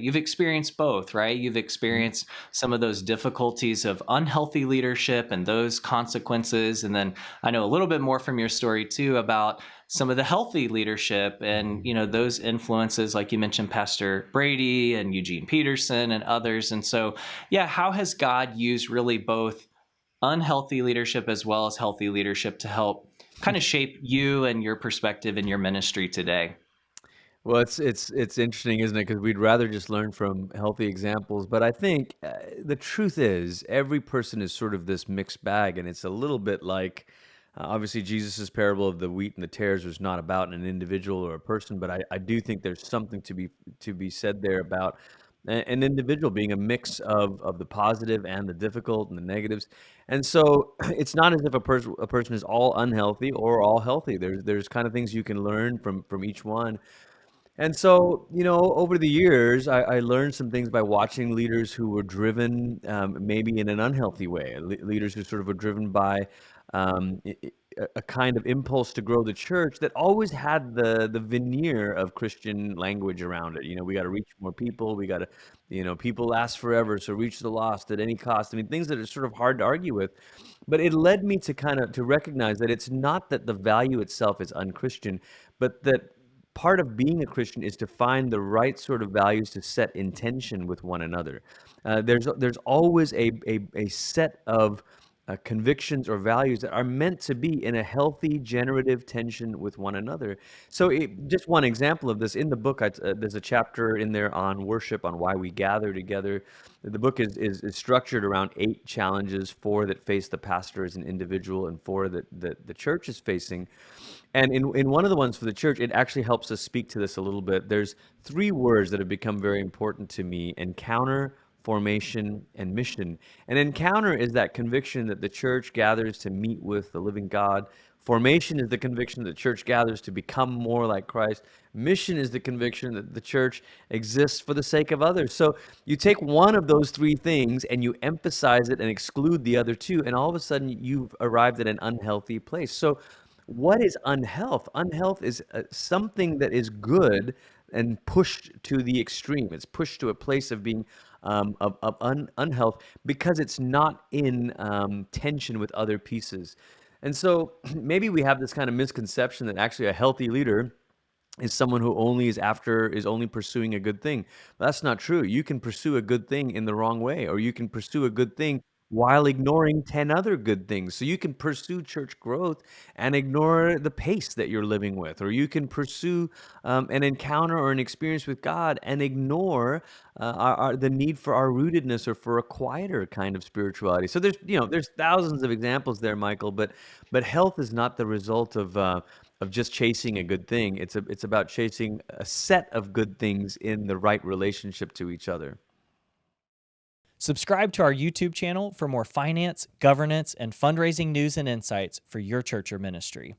you've experienced both, right? You've Mhm. experienced some of those difficulties of unhealthy leadership and those consequences. And then I know a little bit more from your story too about some of the healthy leadership and, those influences, like you mentioned, Pastor Brady and Eugene Peterson and others. And so, yeah, how has God used really both unhealthy leadership as well as healthy leadership to help kind of shape you and your perspective in your ministry today? Well, it's interesting, isn't it? Because we'd rather just learn from healthy examples, but I think, the truth is every person is sort of this mixed bag, and it's a little bit like, obviously, Jesus's parable of the wheat and the tares was not about an individual or a person, but I do think there's something to be said there about an individual being a mix of the positive and the difficult and the negatives, and so it's not as if a person is all unhealthy or all healthy. There's kind of things you can learn from each one. And so, over the years, I learned some things by watching leaders who were driven, maybe in an unhealthy way. Leaders who sort of were driven by a kind of impulse to grow the church that always had the veneer of Christian language around it. We got to reach more people. We got to, people last forever, so reach the lost at any cost. I mean, things that are sort of hard to argue with. But it led me to kind of to recognize that it's not that the value itself is unchristian, but that part of being a Christian is to find the right sort of values to set in tension with one another. There's always a set of convictions or values that are meant to be in a healthy, generative tension with one another. So, just one example of this in the book, there's a chapter in there on worship, on why we gather together. The book is structured around 8 challenges, 4 that face the pastor as an individual, and 4 that the church is facing. And in one of the ones for the church, it actually helps us speak to this a little bit. There's 3 words that have become very important to me: encounter, formation, and mission. And encounter is that conviction that the church gathers to meet with the living God. Formation is the conviction that the church gathers to become more like Christ. Mission is the conviction that the church exists for the sake of others. So you take one of those 3 things and you emphasize it and exclude the other 2, and all of a sudden you've arrived at an unhealthy place. So what is unhealth? Unhealth is something that is good and pushed to the extreme. It's pushed to a place of being unhealth because it's not in tension with other pieces. And so maybe we have this kind of misconception that actually a healthy leader is someone who is only pursuing a good thing. But that's not true. You can pursue a good thing in the wrong way, or you can pursue a good thing while ignoring 10 other good things. So you can pursue church growth and ignore the pace that you're living with, or you can pursue an encounter or an experience with God and ignore the need for our rootedness or for a quieter kind of spirituality. So there's thousands of examples there, Michael. But health is not the result of just chasing a good thing. It's about chasing a set of good things in the right relationship to each other. Subscribe to our YouTube channel for more finance, governance, and fundraising news and insights for your church or ministry.